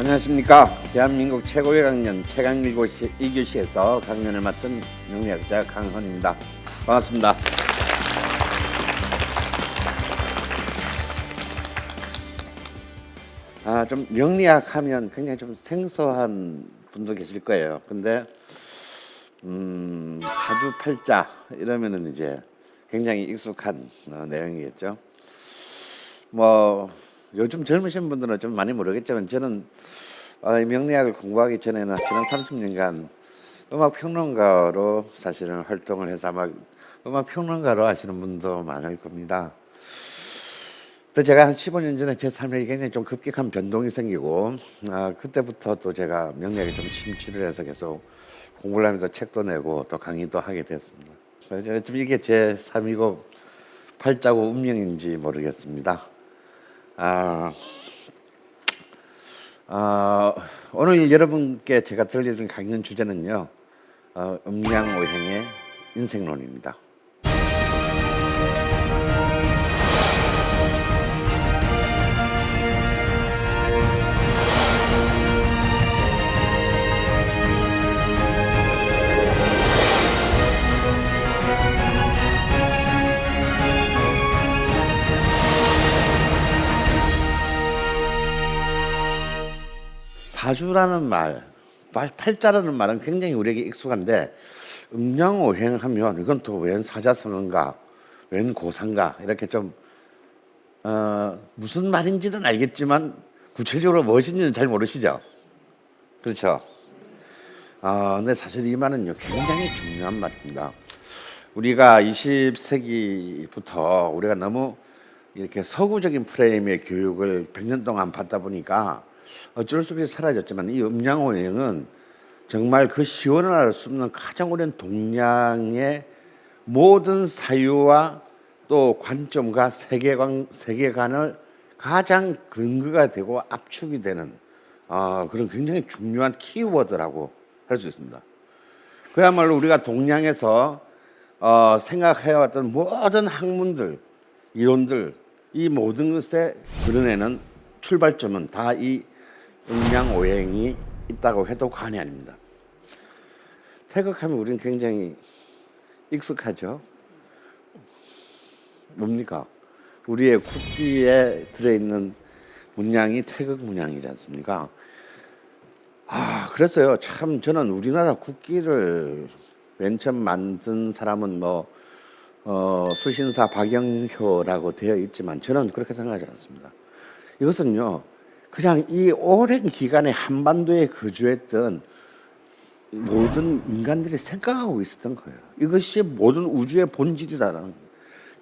안녕하십니까. 대한민국 최고의 강연 최강 1교시에서 강연을 맡은 명리학자 강헌입니다. 반갑습니다. 좀 명리학 하면 굉장히 좀 생소한 분도 계실 거예요. 근데 사주팔자 이러면은 이제 굉장히 익숙한 내용이겠죠. 뭐 요즘 젊으신 분들은 좀 많이 모르겠지만 저는 명리학을 공부하기 전에는 지난 30년간 음악 평론가로 사실은 활동을 해서 아마 음악 평론가로 아시는 분도 많을 겁니다. 또 제가 한 15년 전에 제 삶에 굉장히 좀 급격한 변동이 생기고 그때부터 또 제가 명리학에 좀 심취를 해서 계속 공부를 하면서 책도 내고 또 강의도 하게 됐습니다. 그래서 좀 이게 제 삶이고 팔자고 운명인지 모르겠습니다. 오늘 여러분께 제가 들려드린 강연 주제는요, 음양오행의 인생론입니다. 사주라는 말, 팔자라는 말은 굉장히 우리에게 익숙한데 음양오행하면 이건 또 웬 사자성어인가, 웬 고사인가 이렇게 좀 무슨 말인지는 알겠지만 구체적으로 무엇인지는 잘 모르시죠? 그렇죠? 근데 사실 이 말은요 굉장히 중요한 말입니다. 우리가 20세기부터 우리가 너무 이렇게 서구적인 프레임의 교육을 100년 동안 받다 보니까 어쩔 수 없이 사라졌지만 이 음양오행은 정말 그 시원할 수 없는 가장 오랜 동양의 모든 사유와 또 관점과 세계관을 가장 근거가 되고 압축이 되는 그런 굉장히 중요한 키워드라고 할 수 있습니다. 그야말로 우리가 동양에서 생각해왔던 모든 학문들, 이론들 이 모든 것에 그려내는 출발점은 다 이 음양오행이 있다고 해도 과언이 아닙니다. 태극하면 우리는 굉장히 익숙하죠. 뭡니까? 우리의 국기에 들어있는 문양이 태극 문양이지 않습니까? 그래서요 참 저는 우리나라 국기를 맨 처음 만든 사람은 수신사 박영효라고 되어 있지만 저는 그렇게 생각하지 않습니다. 이것은요 그냥 이 오랜 기간에 한반도에 거주했던 모든 인간들이 생각하고 있었던 거예요. 이것이 모든 우주의 본질이다라는 거예요.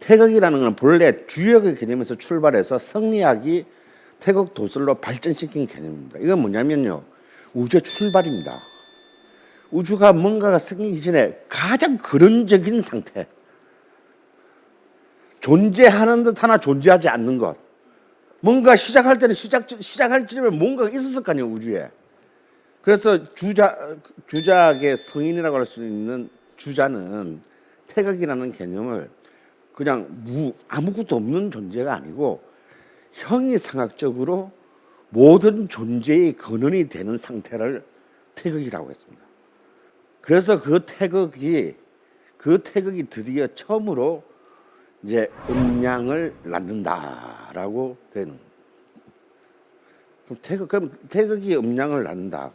태극이라는 건 본래 주역의 개념에서 출발해서 성리학이 태극 도술로 발전시킨 개념입니다. 이건 뭐냐면요 우주의 출발입니다. 우주가 뭔가가 생기기 전에 가장 근원적인 상태, 존재하는 듯 하나 존재하지 않는 것. 뭔가 시작할 때는 시작할 쯤에 뭔가가 있었을 거 아니에요 우주에. 그래서 주작의 성인이라고 할 수 있는 주자는 태극이라는 개념을 그냥 아무것도 없는 존재가 아니고 형이상학적으로 모든 존재의 근원이 되는 상태를 태극이라고 했습니다. 그래서 그 태극이 드디어 처음으로 이제 음양을 낳는다라고 되는. 그럼 태극이 음양을 낳는다.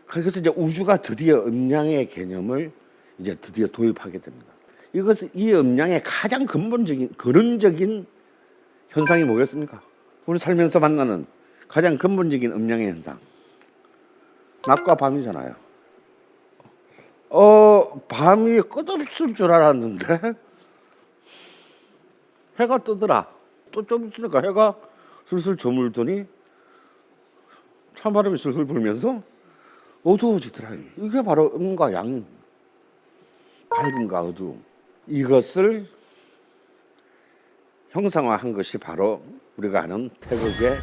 그래서 이제 우주가 드디어 음양의 개념을 이제 드디어 도입하게 됩니다. 이 음양의 가장 근본적인 근원적인 현상이 뭐겠습니까? 우리 살면서 만나는 가장 근본적인 음양의 현상. 낮과 밤이잖아요. 밤이 끝없을 줄 알았는데 해가 뜨더라. 또 좀 있으니까 해가 슬슬 저물더니 찬바람이 슬슬 불면서 어두워지더라. 이게 바로 음과 양, 밝음과 어두움. 이것을 형상화한 것이 바로 우리가 아는 태극의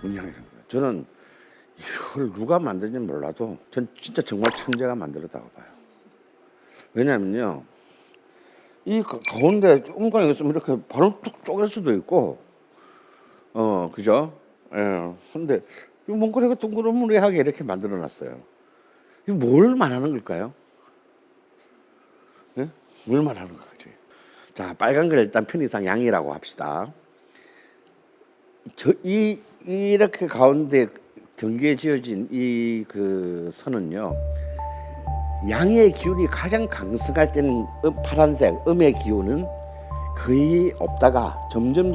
음양이라는 거예요. 저는 이걸 누가 만든지 몰라도 전 진짜 정말 천재가 만들었다고 봐요. 왜냐면요 이 가운데 음광이 있으면 이렇게 바로 뚝 쪼갤 수도 있고 그죠? 근데 이 몽골이가 둥그러무리하게 이렇게 만들어놨어요. 이게 뭘 말하는 걸까요? 네? 뭘 말하는 거지? 자, 빨간 걸 일단 편의상 양이라고 합시다. 이렇게 가운데 경계에 지어진 이 그 선은요, 양의 기운이 가장 강성할 때는 파란색 음의 기운은 거의 없다가 점점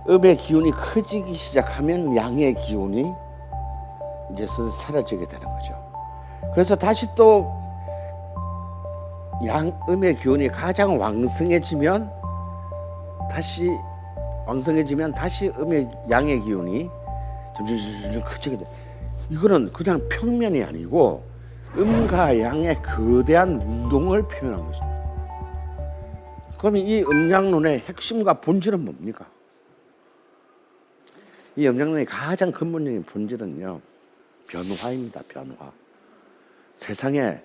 음의 기운이 커지기 시작하면 양의 기운이 이제 서서 사라지게 되는 거죠. 그래서 다시 또 음의 기운이 가장 왕성해지면 다시 양의 기운이 점점 커지게 돼. 이거는 그냥 평면이 아니고 음과 양의 거대한 운동을 표현한 것입니다. 그러면 이 음양론의 핵심과 본질은 뭡니까? 이 음양론의 가장 근본적인 본질은요, 변화입니다. 변화. 세상에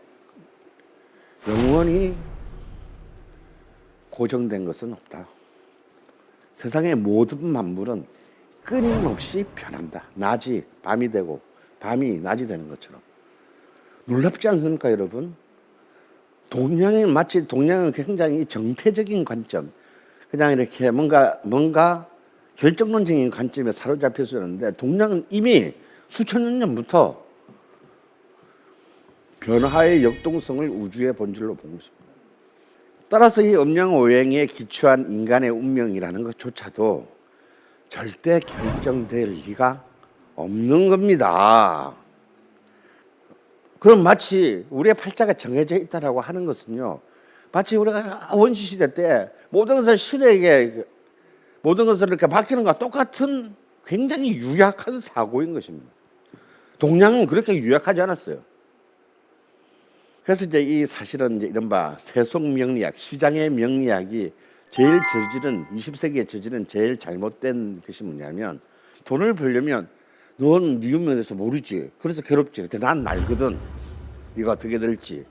영원히 고정된 것은 없다. 세상의 모든 만물은 끊임없이 변한다. 낮이 밤이 되고 밤이 낮이 되는 것처럼. 놀랍지 않습니까, 여러분? 동양은 굉장히 정태적인 관점, 그냥 이렇게 뭔가 결정론적인 관점에 사로잡혀 있었는데, 동양은 이미 수천 년 전부터 변화의 역동성을 우주의 본질로 본 것입니다. 따라서 이 음양오행에 기초한 인간의 운명이라는 것조차도 절대 결정될 리가 없는 겁니다. 그럼 마치 우리의 팔자가 정해져 있다라고 하는 것은요, 마치 우리가 원시시대 때 모든 것을 이렇게 바뀌는 것과 똑같은 굉장히 유약한 사고인 것입니다. 동양은 그렇게 유약하지 않았어요. 그래서 이제 사실은 이제 이른바 세속 명리학, 시장의 명리학이 20세기에 저지른 제일 잘못된 것이 뭐냐면, 돈을 벌려면 넌 네 운명에서 모르지. 그래서 괴롭지. 근데 난 알거든. 네가 어떻게 될지.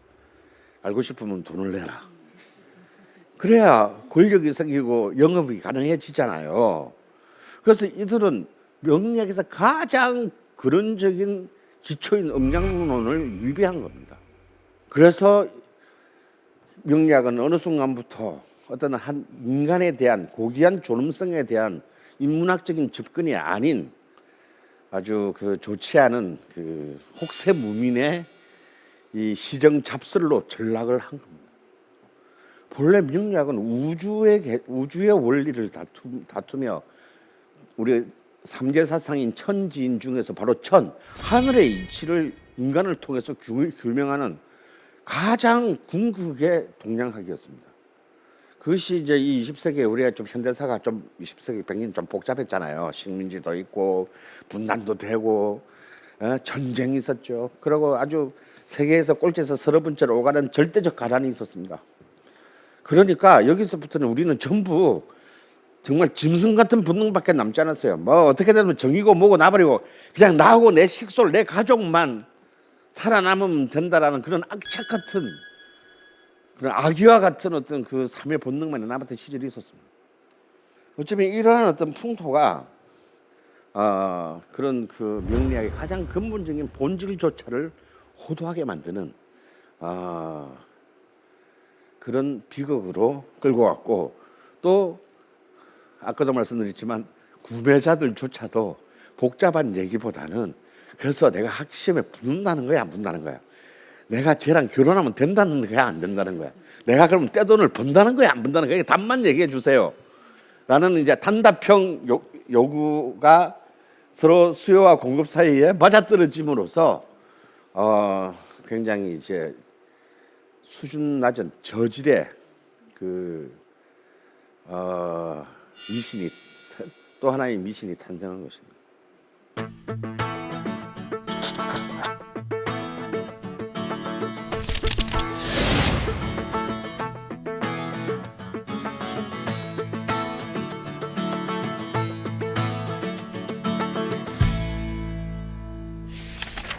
알고 싶으면 돈을 내라. 그래야 권력이 생기고 영업이 가능해지잖아요. 그래서 이들은 명리학에서 가장 근원적인 기초인 음양론을 위배한 겁니다. 그래서 명리학은 어느 순간부터 어떤 한 인간에 대한 고귀한 존엄성에 대한 인문학적인 접근이 아닌 아주 좋지 않은 혹세 무민의 이 시정 잡설로 전락을 한 겁니다. 본래 명리학은 우주의 원리를 다투며 우리 삼재사상인 천지인 중에서 바로 하늘의 이치를 인간을 통해서 규명하는 가장 궁극의 동양학이었습니다. 그것이 이제 이 20세기에 우리가 좀 현대사가 좀 20세기 100년 좀 복잡했잖아요. 식민지도 있고 분단도 되고 전쟁이 있었죠. 그리고 아주 세계에서 꼴찌에서 서너 번째로 오가는 절대적 가난이 있었습니다. 그러니까 여기서부터는 우리는 전부 정말 짐승 같은 본능밖에 남지 않았어요. 뭐 어떻게 되면 정이고 뭐고 나버리고 그냥 나하고 내 식솔, 내 가족만 살아남으면 된다라는 그런 악착 같은, 그런 악의와 같은 어떤 그 삶의 본능만 남았던 시절이 있었습니다. 어쩌면 이러한 어떤 풍토가 그런 명리학의 가장 근본적인 본질조차를 호도하게 만드는 그런 비극으로 끌고 왔고, 또 아까도 말씀드렸지만 구매자들조차도 복잡한 얘기보다는 그래서 내가 학시험에 붙는다는 거야, 안 붙는다는 거야? 내가 쟤랑 결혼하면 된다는 거야, 안 된다는 거야? 내가 그러면 떼돈을 번다는 거야, 안 번다는 거야? 답만 얘기해 주세요. 라는 이제 단답형 요구가 서로 수요와 공급 사이에 맞아떨어짐으로써 굉장히 이제 수준 낮은 저질의 미신이, 또 하나의 미신이 탄생한 것입니다.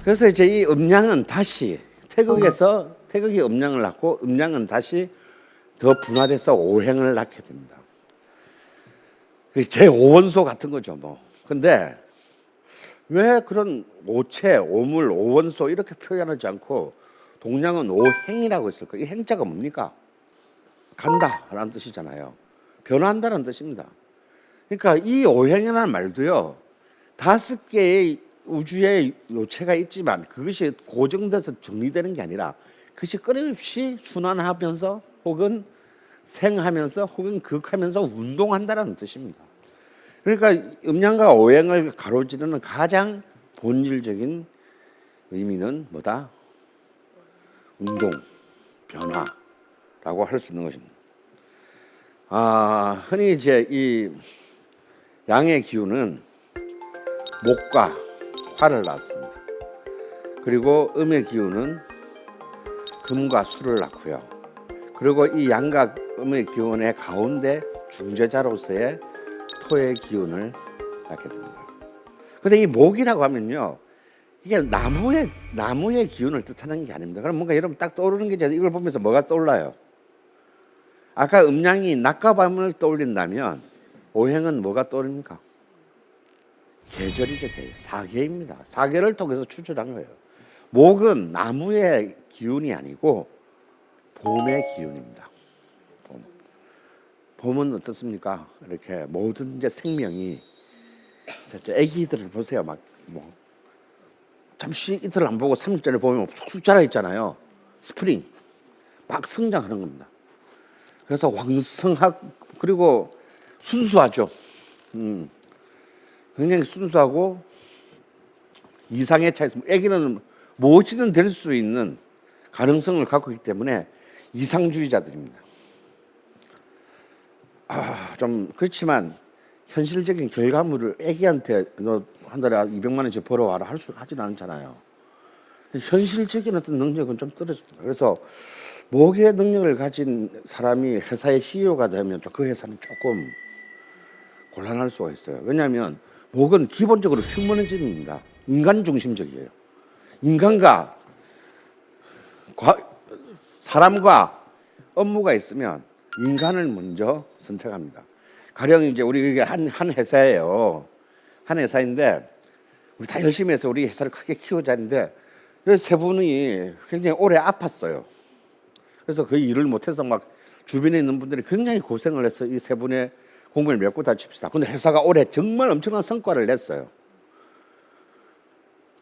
그래서 이제 이 음양은 다시 태극이 음양을 낳고, 음양은 다시 더 분화돼서 오행을 낳게 됩니다. 제5원소 같은 거죠, 뭐. 근데 왜 그런 오체, 오물, 오원소 이렇게 표현하지 않고 동량은 오행이라고 했을까? 이 행자가 뭡니까? 간다라는 뜻이잖아요. 변화한다는 뜻입니다. 그러니까 이 오행이라는 말도요, 5개의 우주의 요체가 있지만 그것이 고정돼서 정리되는 게 아니라 그것이 끊임없이 순환하면서 혹은 생하면서 혹은 극하면서 운동한다는 뜻입니다. 그러니까 음양과 오행을 가로지르는 가장 본질적인 의미는 뭐다? 운동, 변화라고 할 수 있는 것입니다. 흔히 이제 이 양의 기운은 목과 화를 낳습니다. 그리고 음의 기운은 금과 수를 낳고요. 그리고 이 양과 음의 기운의 가운데 중재자로서의 토의 기운을 낳게 됩니다. 그런데 이 목이라고 하면요, 이게 나무의 기운을 뜻하는 게 아닙니다. 그럼 뭔가 여러분 딱 떠오르는 게 이걸 보면서 뭐가 떠올라요? 아까 음양이 낮과 밤을 떠올린다면 오행은 뭐가 떠오릅니까? 계절이죠. 사계입니다. 사계를 통해서 추출한 거예요. 목은 나무의 기운이 아니고 봄의 기운입니다. 봄은 어떻습니까? 이렇게 모든 이제 생명이, 애기들을 보세요. 막 잠시 이틀 안 보고 3일 전에 보면 쑥쑥 자라 있잖아요. 스프링 막 성장하는 겁니다. 그래서 왕성하고 그리고 순수하죠. 굉장히 순수하고 이상의 차에서 애기는 무엇이든 될 수 있는 가능성을 갖고 있기 때문에 이상주의자들입니다. 좀 그렇지만 현실적인 결과물을 애기한테 너 한 달에 200만 원씩 벌어와라 하진 않잖아요. 현실적인 어떤 능력은 좀 떨어집니다. 그래서 목의 능력을 가진 사람이 회사의 CEO가 되면 또 그 회사는 조금 곤란할 수가 있어요. 왜냐하면 목은 기본적으로 휴머니즘입니다. 인간 중심적이에요. 인간과 사람과 업무가 있으면 인간을 먼저 선택합니다. 가령 이제 우리 한 회사예요. 한 회사인데 우리 다 열심히 해서 우리 회사를 크게 키우자는데 세 분이 굉장히 오래 아팠어요. 그래서 그 일을 못해서 막 주변에 있는 분들이 굉장히 고생을 해서 이 세 분의 공무를 메고 다 칩시다. 근데 회사가 올해 정말 엄청난 성과를 냈어요.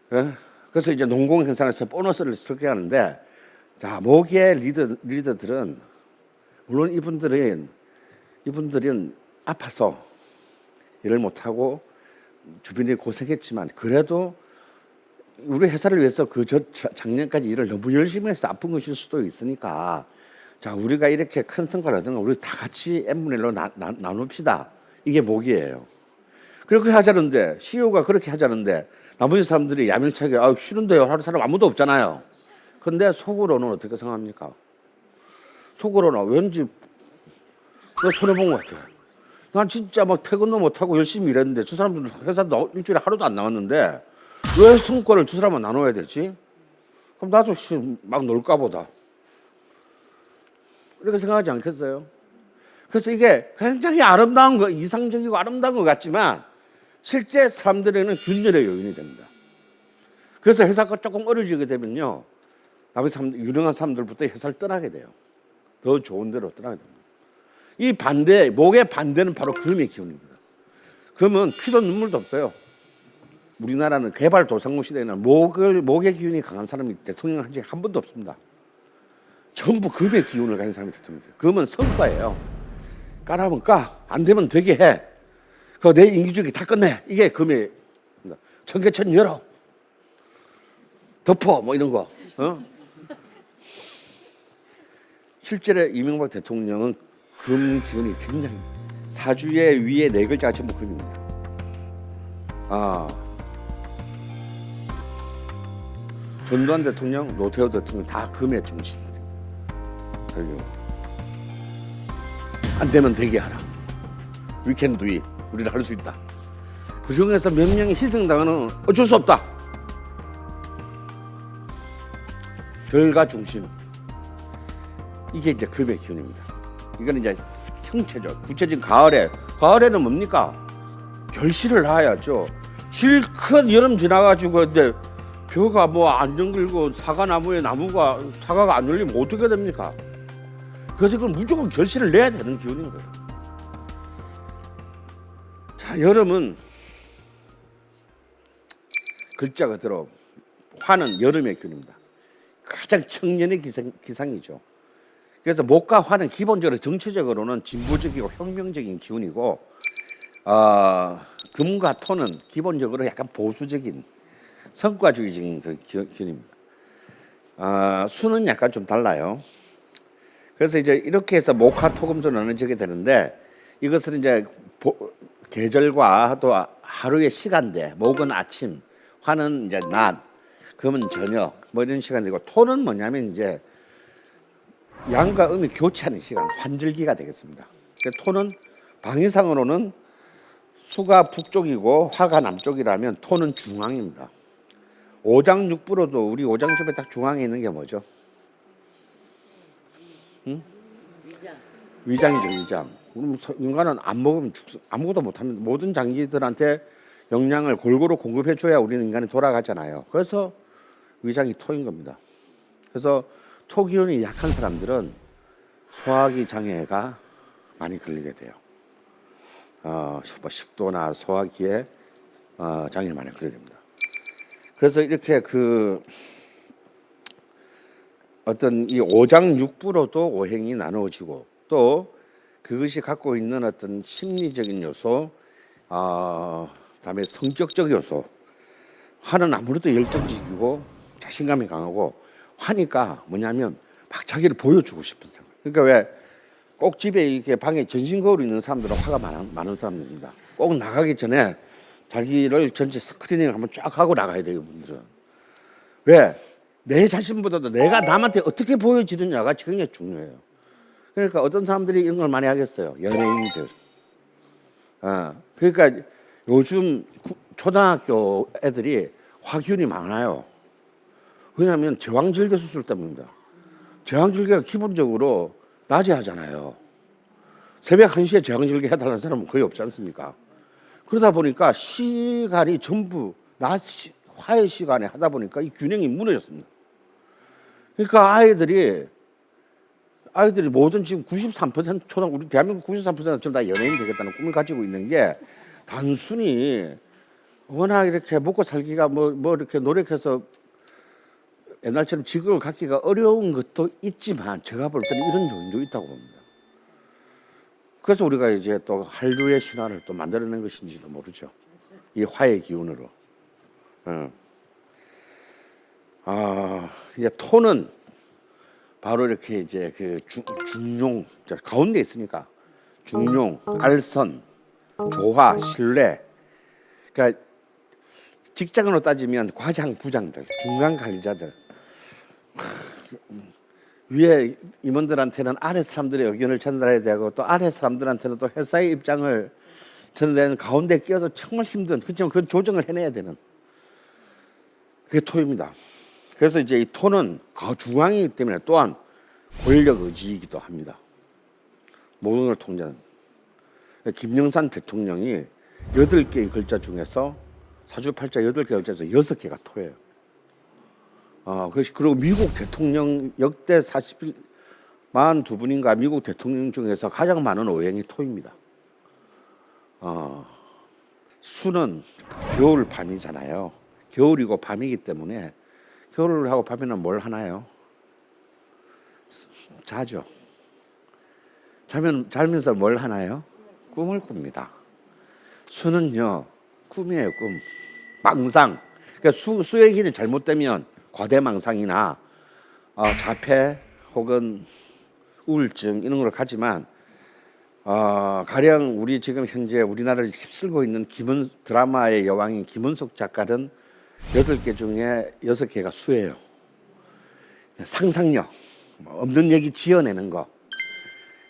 그래서 이제 농공 행사에서 보너스를 스럽게 하는데, 자, 모기의 리더들은 물론 이분들은 아파서 일을 못하고 주변이 고생했지만 그래도 우리 회사를 위해서 작년까지 일을 너무 열심히 해서 아픈 것일 수도 있으니까, 자, 우리가 이렇게 큰 성과를 얻은 거 우리 다 같이 n분의 1로 나눕시다. 이게 목이에요. 그렇게 하자는데, CEO가 그렇게 하자는데 나머지 사람들이 야멸차게 싫은데요 하는 사람 아무도 없잖아요. 근데 속으로는 어떻게 생각합니까? 속으로는 왠지 손해본 것 같아요. 난 진짜 막 퇴근도 못하고 열심히 일했는데 저 사람들은 회사 일주일에 하루도 안 나왔는데 왜 성과를 저 사람만 나눠야 되지? 그럼 나도 막 놀까 보다. 이렇게 생각하지 않겠어요? 그래서 이게 굉장히 아름다운 거, 이상적이고 아름다운 것 같지만 실제 사람들에게는 균열의 요인이 됩니다. 그래서 회사가 조금 어려지게 되면요, 나머지 사람들, 유능한 사람들부터 회사를 떠나게 돼요. 더 좋은 데로 떠나게 됩니다. 이 반대, 목의 반대는 바로 금의 기운입니다. 금은 피도 눈물도 없어요. 우리나라는 개발도상국 시대에는 목의 기운이 강한 사람이 대통령 한 적이 한 번도 없습니다. 전부 금의 기운을 가진 사람이 대통령이에요. 금은 성과예요. 까라면 까, 안 되면 되게 해. 그 내 임기주기 다 끝내. 이게 금의 청계천 열어, 덮어, 뭐 이런 거. 실제로 이명박 대통령은 금 기운이 굉장히, 사주의 위에 4글자가 전부 금입니다. 전두환 대통령, 노태우 대통령 다 금의 정신이에요. 안 되면 되게 하라. We can do it. 우리는 할 수 있다. 그 중에서 몇 명이 희생당하는 어쩔 수 없다. 결과 중심. 이게 이제 금의 기운입니다. 이건 이제 형체죠. 구체적인 가을에는 뭡니까? 결실을 낳아야죠. 실컷 여름 지나가지고 이제 벼가 뭐 안 정글고 사과나무에 사과가 안 열리면 어떻게 됩니까? 그래서 그걸 무조건 결실을 내야 되는 기운인 거예요. 자, 여름은 글자 그대로 화는 여름의 기운입니다. 가장 청년의 기상이죠. 그래서 목과 화는 기본적으로 정치적으로는 진보적이고 혁명적인 기운이고, 금과 토는 기본적으로 약간 보수적인 성과주의적인 그 기운입니다. 수는 약간 좀 달라요. 그래서 이제 이렇게 해서 목화 토금수 나눠지게 되는데, 이것은 이제 계절과 또 하루의 시간대, 목은 아침, 화는 이제 낮, 금은 저녁, 뭐 이런 시간이고, 토는 뭐냐면 이제 양과 음이 교차하는 시간, 환절기가 되겠습니다. 토는 방위상으로는 수가 북쪽이고 화가 남쪽이라면 토는 중앙입니다. 오장육부로도 우리 오장육부에 딱 중앙에 있는 게 뭐죠? 응? 위장이죠, 위장. 인간은 안 먹으면 아무것도 못합니다. 모든 장기들한테 영양을 골고루 공급해줘야 우리는 인간이 돌아가잖아요. 그래서 위장이 토인 겁니다. 그래서 토 기운이 약한 사람들은 소화기 장애가 많이 걸리게 돼요. 식도나 소화기에 장애를 많이 걸리게 됩니다. 그래서 이렇게 그 어떤 이 오장육부로도 오행이 나누어지고, 또 그것이 갖고 있는 어떤 심리적인 요소, 그다음에 성격적 요소. 화는 아무래도 열정적이고 자신감이 강하고, 화니까 뭐냐면 막 자기를 보여주고 싶은 사람. 그러니까 왜 꼭 집에 이렇게 방에 전신 거울이 있는 사람들은 화가 많은 사람들입니다. 꼭 나가기 전에 자기를 전체 스크리닝을 한번 쫙 하고 나가야 돼요, 분들은. 왜? 내 자신보다도 내가 남한테 어떻게 보여지느냐가 굉장히 중요해요. 그러니까 어떤 사람들이 이런 걸 많이 하겠어요. 연예인들. 그러니까 요즘 초등학교 애들이 화기운이 많아요. 왜냐하면 제왕절개 수술 때문입니다. 제왕절개가 기본적으로 낮에 하잖아요. 새벽 1시에 제왕절개 해달라는 사람은 거의 없지 않습니까? 그러다 보니까 시간이 전부 낮 화의 시간에 하다 보니까 이 균형이 무너졌습니다. 그러니까 아이들이 모든 지금 93% 우리 대한민국 93%는 지금 다 연예인 되겠다는 꿈을 가지고 있는 게, 단순히 워낙 이렇게 먹고 살기가 뭐 이렇게 노력해서 옛날처럼 직업을 갖기가 어려운 것도 있지만, 제가 볼 때는 이런 요인도 있다고 봅니다. 그래서 우리가 이제 또 한류의 신화를 또 만들어낸 것인지도 모르죠. 이 화의 기운으로. 이제 토는 바로 이렇게 이제 그 중용, 가운데 있으니까 중용, 알선, 조화, 신뢰. 그러니까 직장으로 따지면 과장, 부장들, 중간 관리자들. 위에 임원들한테는 아래 사람들의 의견을 전달해야 되고, 또 아래 사람들한테는 또 회사의 입장을 전달하는 가운데 끼어서 정말 힘든, 그렇지만 그 조정을 해내야 되는, 그게 토입니다. 그래서 이제 이 토는 중앙이기 때문에 또한 권력 의지이기도 합니다. 모든 걸 통제하는. 김영삼 대통령이 8개의 글자 중에서 사주팔자 8개 글자에서 6개가 토예요. 그리고 미국 대통령 역대 42분인가 미국 대통령 중에서 가장 많은 오행이 토입니다. 수는 겨울 밤이잖아요. 겨울이고 밤이기 때문에, 겨울하고 밤에는 뭘 하나요? 자죠. 자면서 뭘 하나요? 꿈을 꿉니다. 수는요, 꿈이에요, 꿈. 망상. 그러니까 수의 길이 잘못되면 과대망상이나 자폐 혹은 우울증 이런 걸 가지만, 가령 우리 지금 현재 우리나라를 휩쓸고 있는 드라마의 여왕인 김은숙 작가는 8개 중에 6개가 수예요. 상상력, 없는 얘기 지어내는 거.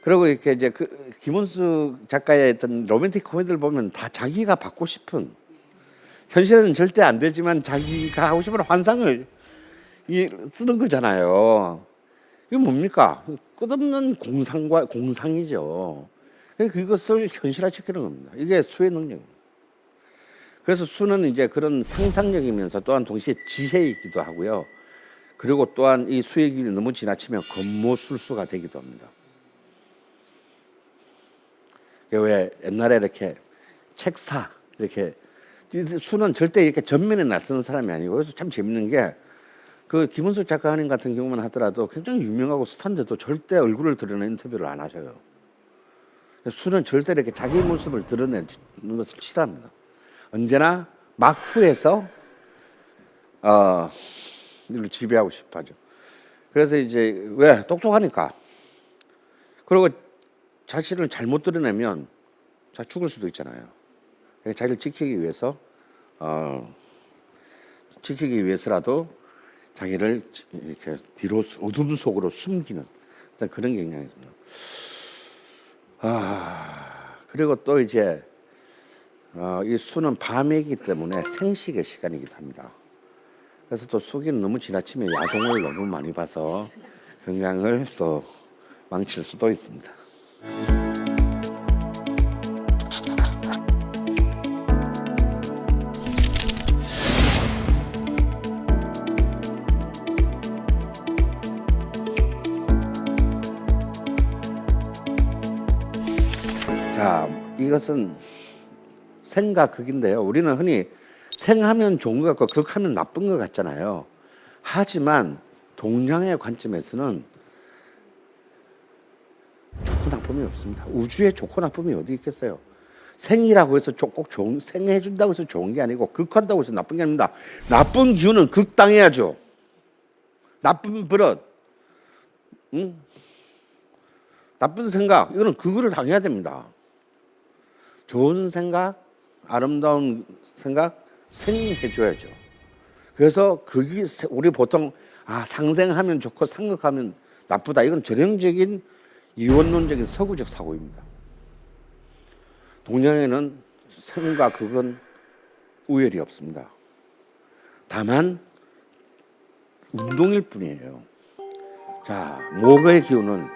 그리고 이렇게 이제 김은숙 작가의 어떤 로맨틱 코미디를 보면 다 자기가 받고 싶은, 현실에는 절대 안 되지만 자기가 하고 싶은 환상을 쓰는 거잖아요. 이게 뭡니까? 끝없는 공상이죠. 그것을 현실화시키는 겁니다. 이게 수의 능력입니다. 그래서 수는 이제 그런 상상력이면서 또한 동시에 지혜이기도 하고요. 그리고 또한 이 수의 기운이 너무 지나치면 권모술수가 되기도 합니다. 왜 옛날에 이렇게 책사 이렇게 수는 절대 이렇게 전면에 나서는 사람이 아니고, 그래서 참 재밌는 게 그 김은숙 작가님 같은 경우만 하더라도 굉장히 유명하고 스타인데도 절대 얼굴을 드러내는 인터뷰를 안 하셔요. 수는 절대 이렇게 자기 모습을 드러내는 것을 싫어합니다. 언제나 막후에서 이를 지배하고 싶어하죠. 그래서 이제 왜 똑똑하니까. 그리고 자신을 잘못 드러내면 죽을 수도 있잖아요. 자기를 지키기 위해서라도 자기를 이렇게 뒤로 어둠 속으로 숨기는 그런 경향이 있습니다. 그리고 또 이제 이 수는 밤이기 때문에 생식의 시간이기도 합니다. 그래서 또 수기는 너무 지나치면 야동을 너무 많이 봐서 건강을 또 망칠 수도 있습니다. 자, 이것은 생과 극인데요. 우리는 흔히 생하면 좋은 것 같고 극하면 나쁜 것 같잖아요. 하지만 동양의 관점에서는 좋고 나쁨이 없습니다. 우주에 좋고 나쁨이 어디 있겠어요? 생이라고 해서 꼭 좋은, 생해준다고 해서 좋은 게 아니고 극한다고 해서 나쁜 게 아닙니다. 나쁜 기운은 극당해야죠. 나쁜 버릇, 나쁜 생각, 이거는 그거를 당해야 됩니다. 좋은 생각, 아름다운 생각 생해줘야죠. 그래서 그게 우리 보통 상생하면 좋고 상극하면 나쁘다, 이건 전형적인 이원론적인 서구적 사고입니다. 동양에는 생과 극은 우열이 없습니다. 다만 운동일 뿐이에요. 자, 목의 기운은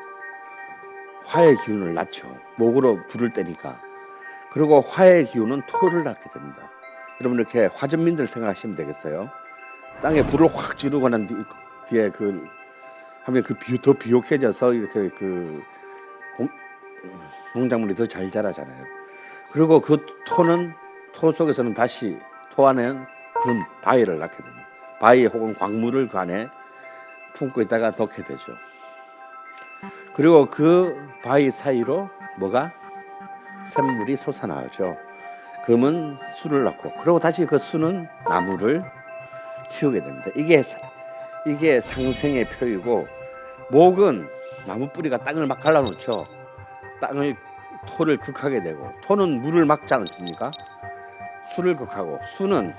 화의 기운을 낳죠. 목으로 불을 떼니까. 그리고 화의 기운은 토를 낳게 됩니다. 여러분 이렇게 화전민들 생각하시면 되겠어요. 땅에 불을 확 지르고 난 뒤에 하면 더 비옥해져서 이렇게 농작물이 더 잘 자라잖아요. 그리고 그 토 속에서는 다시 토 안에 바위를 낳게 됩니다. 바위 혹은 광물을 그 안에 품고 있다가 넣게 되죠. 그리고 그 바위 사이로 샘물이 솟아나오죠. 금은 수를 낳고, 그리고 다시 그 수는 나무를 키우게 됩니다. 이게 상생의 표이고, 목은 나무 뿌리가 땅을 막 갈라놓죠. 토를 극하게 되고, 토는 물을 막지 않습니까? 수를 극하고, 수는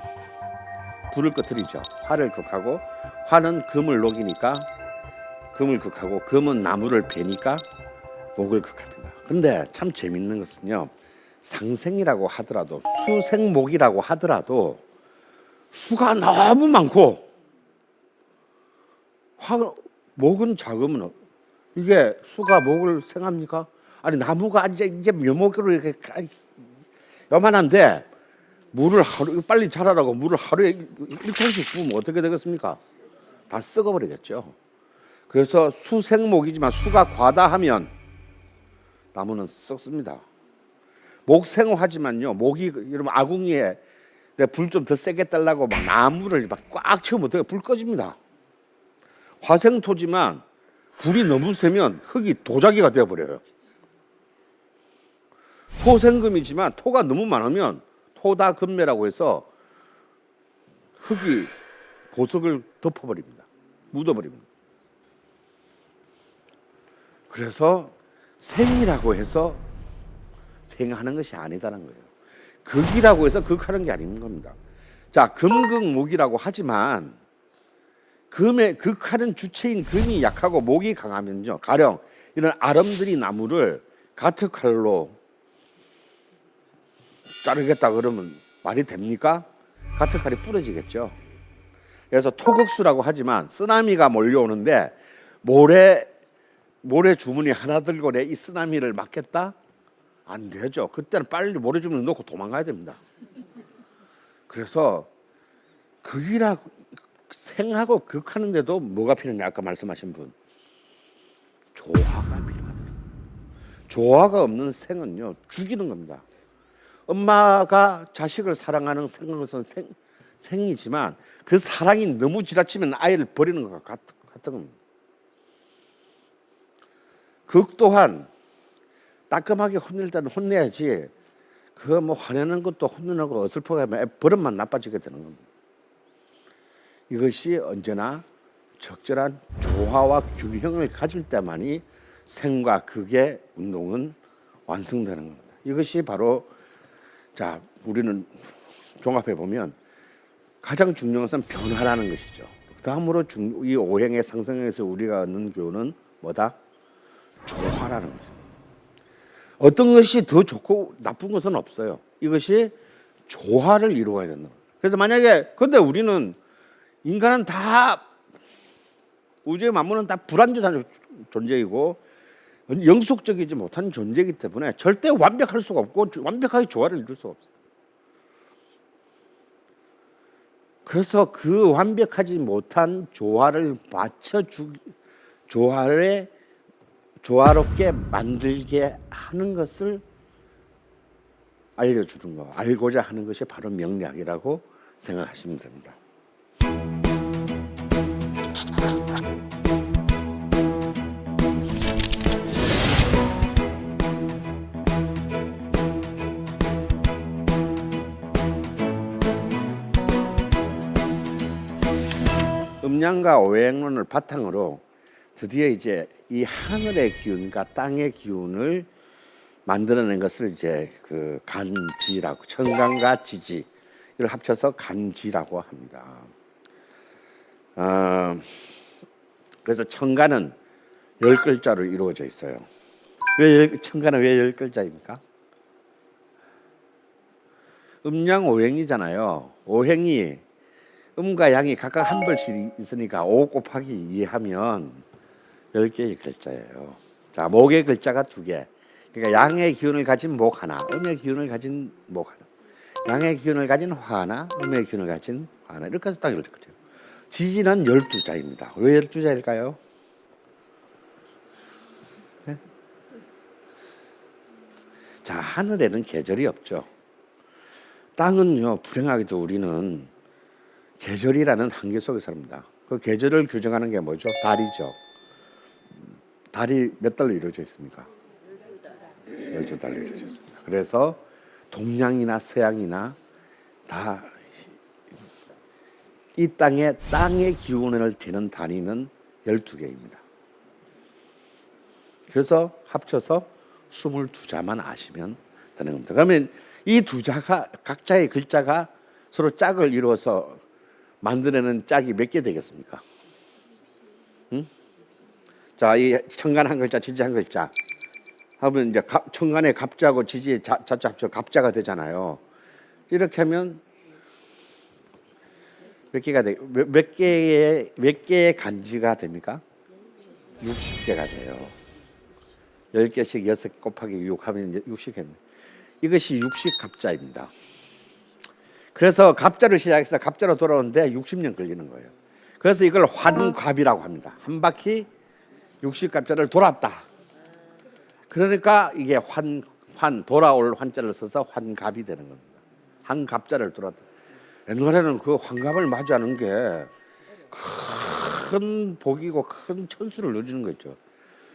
불을 꺼뜨리죠. 화를 극하고, 화는 금을 녹이니까 금을 극하고, 금은 나무를 베니까 목을 극합니다. 근데 참 재밌는 것은요, 상생이라고 하더라도, 수생목이라고 하더라도 수가 너무 많고 목은 작으면 이게 수가 목을 생합니까? 아니, 나무가 이제 묘목으로 이렇게 요만한데 물을 빨리 자라라고 물을 하루에 1톤씩 부으면 어떻게 되겠습니까? 다 썩어버리겠죠. 그래서 수생목이지만 수가 과다하면 나무는 썩습니다. 목생화지만요, 목이 여러분 아궁이에 불 좀 더 세게 달라고 막 나무를 꽉 채우면 불 꺼집니다. 화생토지만 불이 너무 세면 흙이 도자기가 되어버려요. 토생금이지만 토가 너무 많으면 토다금매라고 해서 흙이 보석을 덮어버립니다. 묻어버립니다. 그래서 생이라고 해서 생하는 것이 아니다는 거예요. 극이라고 해서 극하는 게 아닌 겁니다. 자, 금극목이라고 하지만 극하는 주체인 금이 약하고 목이 강하면요, 가령 이런 아름드리 나무를 가트칼로 자르겠다 그러면 말이 됩니까? 가트칼이 부러지겠죠. 그래서 토극수라고 하지만 쓰나미가 몰려오는데 모래 주머니 하나 들고 이 쓰나미를 막겠다? 안 되죠. 그때는 빨리 모래 주머니 넣고 도망가야 됩니다. 그래서 극이라고 생하고 극하는데도 뭐가 필요하냐? 아까 말씀하신 분 조화가 필요하다. 조화가 없는 생은요 죽이는 겁니다. 엄마가 자식을 사랑하는 것은 생이지만 그 사랑이 너무 지나치면 아이를 버리는 것 같은 겁니다. 극 또한 따끔하게 혼낼 때는 혼내야지 그거 뭐 화내는 것도 혼내는 거 어설프게 하면 버릇만 나빠지게 되는 겁니다. 이것이 언제나 적절한 조화와 균형을 가질 때만이 생과 극의 운동은 완성되는 겁니다. 이것이 바로 자 우리는 종합해 보면 가장 중요한 것은 변화라는 것이죠. 다음으로 이 오행의 상승에서 우리가 얻는 교훈은 뭐다? 조화라는 것입니다. 어떤 것이 더 좋고 나쁜 것은 없어요. 이것이 조화를 이루어야 된다. 그래서 만약에 근데 우리는 인간은 다 우주의 만물은 다 불완전한 존재이고 영속적이지 못한 존재이기 때문에 절대 완벽할 수가 없고 완벽하게 조화를 이룰 수가 없어요. 그래서 그 완벽하지 못한 조화를 조화롭게 만들게 하는 것을 알려주는 거, 알고자 하는 것이 바로 명리학이라고 생각하시면 됩니다. 음양과 오행론을 바탕으로 드디어 이제 이 하늘의 기운과 땅의 기운을 만들어낸 것을 이제 그 간지라고 천간과 지지를 합쳐서 간지라고 합니다. 그래서 천간은 10글자로 이루어져 있어요. 천간은 왜 10글자입니까? 음양 오행이잖아요. 오행이 음과 양이 각각 한 벌씩 있으니까 5 곱하기 2 하면 10개의 글자예요. 자, 목의 글자가 2개. 그러니까 양의 기운을 가진 목 하나, 음의 기운을 가진 목 하나. 양의 기운을 가진 화 하나, 음의 기운을 가진 화 하나. 이렇게 해서 딱 이렇게 돼요. 지지는 12자입니다. 왜 12자일까요? 네? 자, 하늘에는 계절이 없죠. 땅은요, 불행하게도 우리는 계절이라는 한계 속에 삽니다. 그 계절을 규정하는 게 뭐죠? 달이죠. 달이 몇 달로 이루어져 있습니까? 12달로 이루어져 있습니다. 그래서 동양이나 서양이나 다 이 땅의 기운을 재는 단위는 12개입니다. 그래서 합쳐서 22자만 아시면 되는 겁니다. 그러면 이 두 자가 각자의 글자가 서로 짝을 이루어서 만들어내는 짝이 몇 개 되겠습니까? 응? 자, 이 천간 한 글자, 지지 한 글자 하면 이제 천간의 갑자고 지지의 자자 합쳐 갑자가 되잖아요. 이렇게 하면 몇 개가 돼? 몇 개의 간지가 됩니까? 60개가 돼요. 10개씩 6 곱하기 6 하면 이제 60개입니다. 이것이 60갑자입니다. 그래서 갑자로 시작해서 갑자로 돌아오는데 60년 걸리는 거예요. 그래서 이걸 환갑이라고 합니다. 한 바퀴 60갑자를 돌았다. 그러니까 이게 돌아올 환자를 써서 환갑이 되는 겁니다. 한 갑자를 돌았다. 옛날에는 그 환갑을 맞이하는 게 큰 복이고 큰 천수를 누리는 거죠.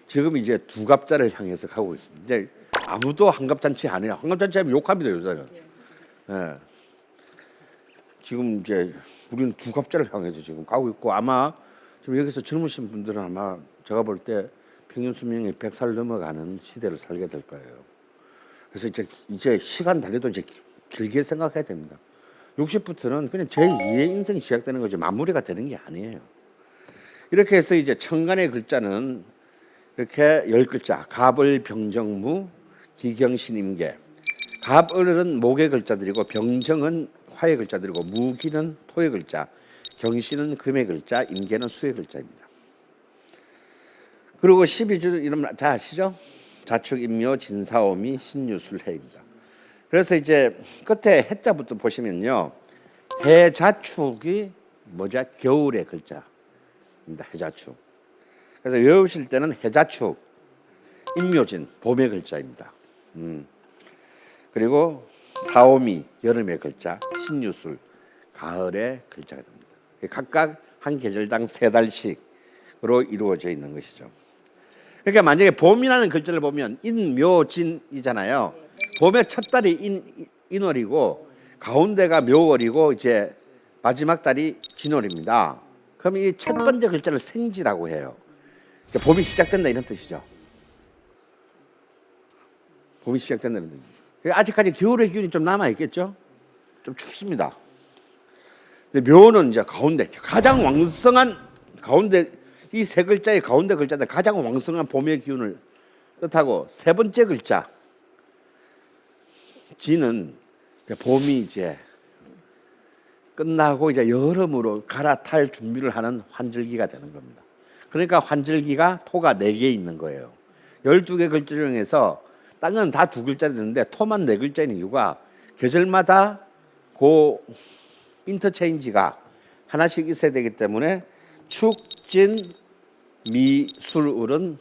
지금 이제 2갑자를 향해서 가고 있습니다. 이제 아무도 환갑잔치 안 해요. 환갑잔치 하면 욕합니다, 요새는. 예. 지금 이제 우리는 2갑자를 향해서 지금 가고 있고 아마 지금 여기서 젊으신 분들은 아마 제가 볼 때 평균 수명이 100살 넘어가는 시대를 살게 될 거예요. 그래서 이제 시간 달려도 이제 길게 생각해야 됩니다. 60부터는 그냥 제2의 인생이 시작되는 거지 마무리가 되는 게 아니에요. 이렇게 해서 이제 천간의 글자는 이렇게 10글자 갑을 병정무 기경신임계 갑을은 목의 글자들이고 병정은 화의 글자들이고 무기는 토의 글자 경신은 금의 글자 임계는 수의 글자입니다. 그리고 12주 이름 다 아시죠? 자축인묘 진사오미 신유술해입니다. 그래서 이제 끝에 해자부터 보시면요 해자축이 뭐죠? 겨울의 글자입니다. 해자축. 그래서 외우실 때는 해자축, 임묘진 봄의 글자입니다. 그리고 사오미 여름의 글자, 신유술 가을의 글자가 됩니다. 각각 한 계절당 3달씩으로 이루어져 있는 것이죠. 그러니까 만약에 봄이라는 글자를 보면 인묘진이잖아요. 봄의 첫 달이 인월이고 가운데가 묘월이고 이제 마지막 달이 진월입니다. 그럼 이 첫 번째 글자를 생지라고 해요. 그러니까 봄이 시작된다 이런 뜻이죠. 봄이 시작된다는 뜻이죠. 아직까지 겨울의 기운이 좀 남아 있겠죠. 좀 춥습니다. 근데 묘는 이제 가운데 가장 왕성한 가운데 이 세 글자의 가운데 글자들 가장 왕성한 봄의 기운을 뜻하고 세 번째 글자 지는 봄이 이제 끝나고 이제 여름으로 갈아탈 준비를 하는 환절기가 되는 겁니다. 그러니까 환절기가 토가 4개 있는 거예요. 12개 글자 중에서 땅은 다 2글자를 듣는데 토만 4글자인 이유가 계절마다 그 인터체인지가 하나씩 있어야 되기 때문에 축, 진, 미, 술, 을은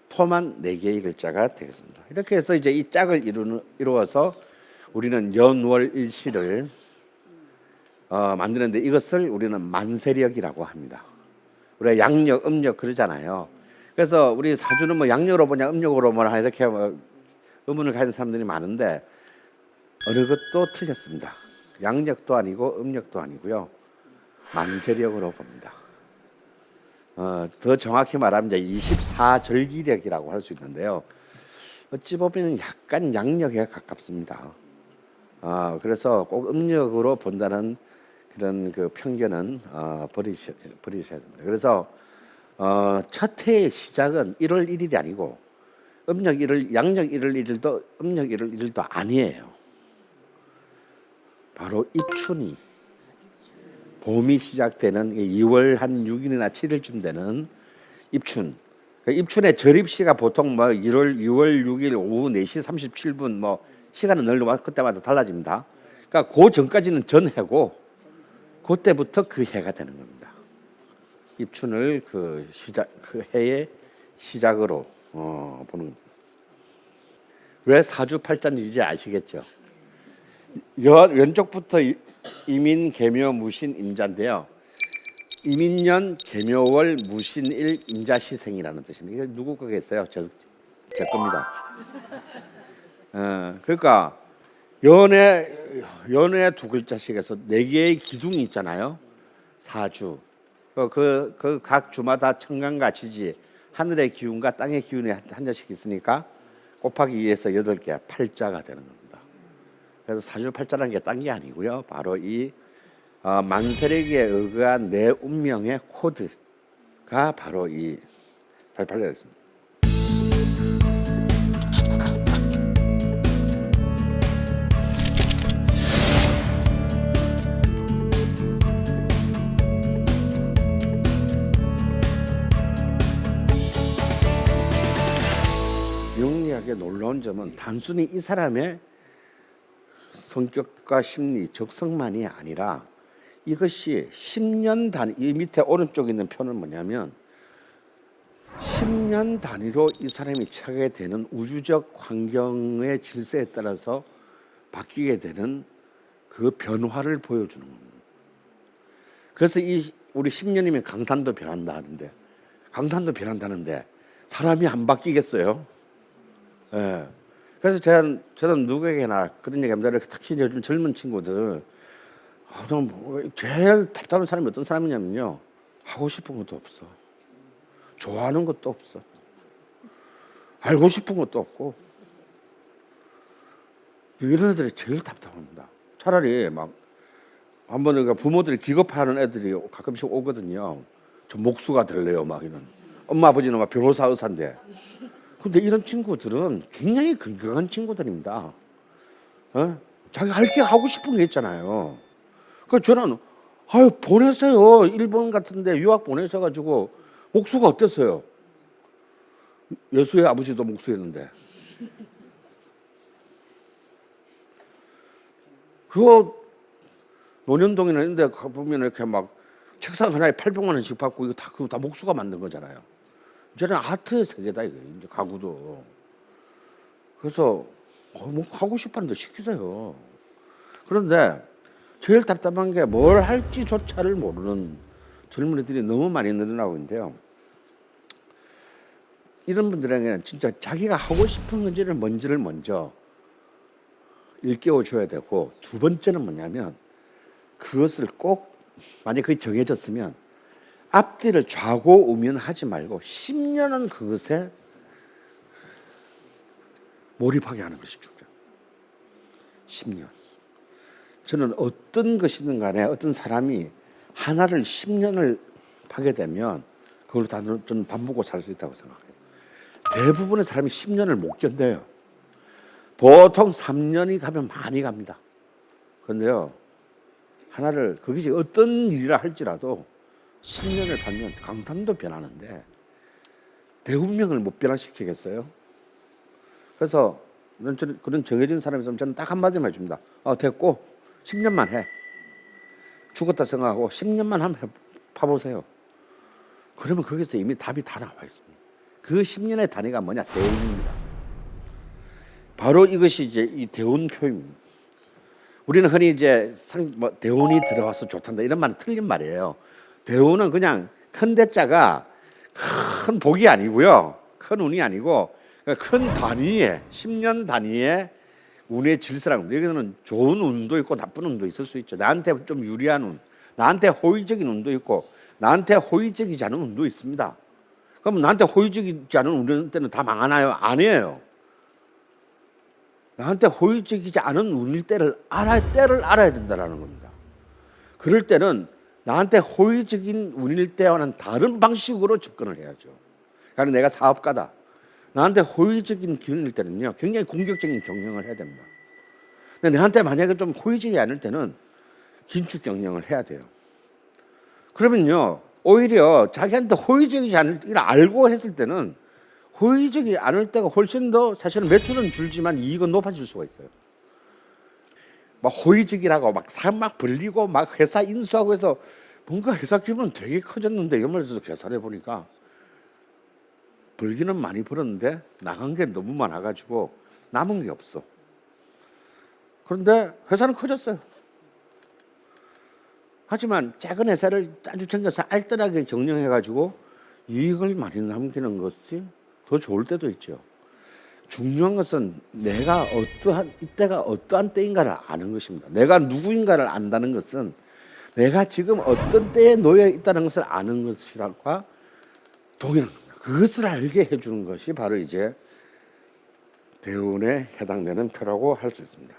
토만 4개의 글자가 되겠습니다. 이렇게 해서 이제 이 짝을 이루어서 우리는 연월일시를 만드는데 이것을 우리는 만세력이라고 합니다. 우리가 양력, 음력 그러잖아요. 그래서 우리 사주는 뭐 양력으로 보냐 음력으로 보냐 이렇게 의문을 가진 사람들이 많은데 어느 것도 틀렸습니다. 양력도 아니고 음력도 아니고요. 만세력으로 봅니다. 더 정확히 말하면 이제 24절기력이라고 할 수 있는데요. 어찌 보면 약간 양력에 가깝습니다. 그래서 꼭 음력으로 본다는 그런 그 편견은 버리셔야 됩니다. 그래서 첫 해의 시작은 1월 1일이 아니고 음력 1월, 양력 1월 1일도 음력 1월 1일도 아니에요. 바로 입춘이 봄이 시작되는 2월 한 6일이나 7일쯤 되는 입춘. 입춘의 절입시가 보통 뭐 6월 6일 오후 4시 37분 뭐 시간은 널리 그때마다 달라집니다. 그러니까 그 전까지는 전해고 그때부터 그 해가 되는 겁니다. 입춘을 그 해의 시작으로 보는 겁니다. 왜 사주팔자인지 이제 아시겠죠? 왼쪽부터 이민, 개묘, 무신, 임자인데요. 이민년, 개묘월, 무신일, 임자시생이라는 뜻입니다. 이게 누구 거겠어요? 제 겁니다. 그러니까 연의 2글자씩에서 4개의 기둥이 있잖아요. 사주. 그 각 주마다 천간과 지지, 하늘의 기운과 땅의 기운이 한 자씩 있으니까 곱하기 2에서 8개, 팔자가 되는 겁니다. 그래서 사주팔자라는 게 딴 게 아니고요. 바로 이 만세력에 의거한 내 운명의 코드가 바로 이 사주팔자가 있습니다. 명리학의 놀라운 점은 단순히 이 사람의 성격과 심리, 적성만이 아니라 이것이 10년 단위, 이 밑에 오른쪽에 있는 표는 뭐냐면 10년 단위로 이 사람이 처하게 되는 우주적 환경의 질서에 따라서 바뀌게 되는 그 변화를 보여주는 겁니다. 그래서 우리 10년이면 강산도 변한다는데 강산도 변한다는데 사람이 안 바뀌겠어요? 예. 그래서 저는 누구에게나 그런 얘기합니다. 특히 요즘 젊은 친구들 제일 답답한 사람이 어떤 사람이냐면요. 하고 싶은 것도 없어. 좋아하는 것도 없어. 알고 싶은 것도 없고. 이런 애들이 제일 답답합니다. 차라리 막 한번 그러니까 부모들이 기겁하는 애들이 가끔씩 오거든요. 저 목수가 될래요, 막 이런. 엄마 아버지는 막 변호사 의사인데. 근데 이런 친구들은 굉장히 건강한 친구들입니다. 자기 할 게 하고 싶은 게 있잖아요. 그 저는 보냈어요. 일본 같은데 유학 보내셔가지고 목수가 어땠어요? 예수의 아버지도 목수였는데. 그거 논현동이나 이런 데 가보면 이렇게 막 책상 하나에 800만 원씩 받고 이거 다 그거 다 목수가 만든 거잖아요. 이제는 아트의 세계다 이거 이제 가구도. 그래서 뭐 하고 싶었는데 시키세요. 그런데 제일 답답한 게 뭘 할지조차를 모르는 젊은이들이 너무 많이 늘어나고 있는데요. 이런 분들에게는 진짜 자기가 하고 싶은 건지를 먼저 일깨워 줘야 되고, 두 번째는 뭐냐면 그것을 꼭 만약 그게 정해졌으면 앞뒤를 좌고우면하지 말고 10년은 그것에 몰입하게 하는 것이 중요해요. 10년. 저는 어떤 것이든 간에 어떤 사람이 하나를 10년을 하게 되면 그걸 다 저는 밥 먹고 살 수 있다고 생각해요. 대부분의 사람이 10년을 못 견뎌요. 보통 3년이 가면 많이 갑니다. 그런데요, 하나를 그것이 어떤 일이라 할지라도 10년을 가면 강산도 변하는데 대운명을 못 변화시키겠어요? 그래서 그런 정해진 사람이 있으면 저는 딱 한마디만 해줍니다. 됐고 10년만 해. 죽었다 생각하고 10년만 한번 파보세요. 그러면 거기서 이미 답이 다 나와 있습니다. 그 10년의 단위가 뭐냐? 대운입니다. 바로 이것이 이제 이 대운표입니다. 우리는 흔히 이제 대운이 들어와서 좋단다 이런 말은 틀린 말이에요. 대운은 그냥 큰 대자가 큰 복이 아니고요, 큰 운이 아니고 큰 단위의 10년 단위의 운의 질서라는 겁니다. 여기서는 좋은 운도 있고 나쁜 운도 있을 수 있죠. 나한테 좀 유리한 운, 나한테 호의적인 운도 있고 나한테 호의적이지 않은 운도 있습니다. 그럼 나한테 호의적이지 않은 운일 때는 다 망하나요? 아니에요. 나한테 호의적이지 않은 운일 때를 알아야 된다는 겁니다. 그럴 때는 나한테 호의적인 운일 때와는 다른 방식으로 접근을 해야죠. 그러니까 내가 사업가다. 나한테 호의적인 기운일 때는요, 굉장히 공격적인 경영을 해야 됩니다. 근데 내한테 만약에 좀 호의적이 않을 때는 긴축 경영을 해야 돼요. 그러면요, 오히려 자기한테 호의적이지 않을 걸 알고 했을 때는 호의적이 않을 때가 훨씬 더 사실은 매출은 줄지만 이익은 높아질 수가 있어요. 막 호의적이라고 막 사람 막 벌리고 막 회사 인수하고 해서 뭔가 회사 규모는 되게 커졌는데 연말에서 계산해 보니까 벌기는 많이 벌었는데 나간 게 너무 많아가지고 남은 게 없어. 그런데 회사는 커졌어요. 하지만 작은 회사를 아주 챙겨서 알뜰하게 경영해가지고 이익을 많이 남기는 것이 더 좋을 때도 있죠. 중요한 것은 내가 이때가 어떠한 때인가를 아는 것입니다. 내가 누구인가를 안다는 것은 내가 지금 어떤 때에 놓여 있다는 것을 아는 것이라고 동일한 겁니다. 그것을 알게 해주는 것이 바로 이제 대운에 해당되는 표라고 할 수 있습니다.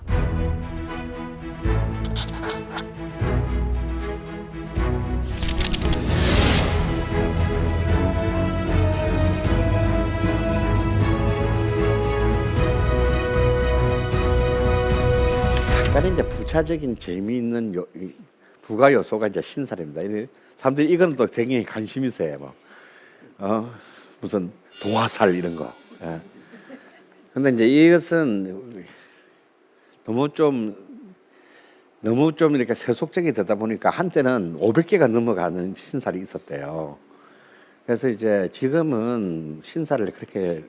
약간 이제 부차적인 재미있는 부가 요소가 이제 신살입니다. 사람들이 이건 또 굉장히 관심 있어요. 무슨 도화살 이런 거. 예. 근데 이제 이것은 너무 좀 이렇게 세속적이 되다 보니까 한때는 500개가 넘어가는 신살이 있었대요. 그래서 이제 지금은 신살을 그렇게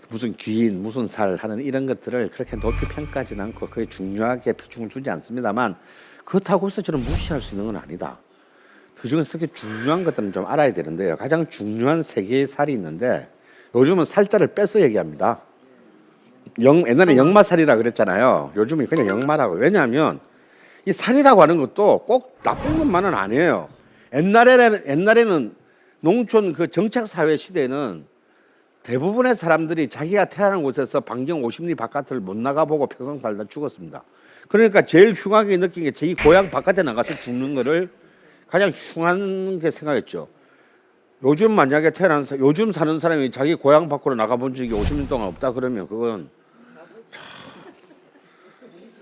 무슨 귀인 무슨 살 하는 이런 것들을 그렇게 높이 평가하지는 않고 그게 중요하게 비중을 주지 않습니다만, 그렇다고 해서 저는 무시할 수 있는 건 아니다. 그중에서 그렇게 중요한 것들은 좀 알아야 되는데요. 가장 중요한 세 개의 살이 있는데 요즘은 살자를 빼서 얘기합니다. 옛날에 역마살이라 그랬잖아요. 요즘은 그냥 역마라고. 왜냐하면 이 살이라고 하는 것도 꼭 나쁜 것만은 아니에요. 옛날에는 농촌 그 정착사회 시대에는 대부분의 사람들이 자기가 태어난 곳에서 반경 50리 바깥을 못 나가보고 평생 살다 죽었습니다. 그러니까 제일 흉하게 느낀 게 자기 고향 바깥에 나가서 죽는 거를 가장 흉한 게 생각했죠. 요즘 만약에 요즘 사는 사람이 자기 고향 밖으로 나가본 적이 50년 동안 없다 그러면 그건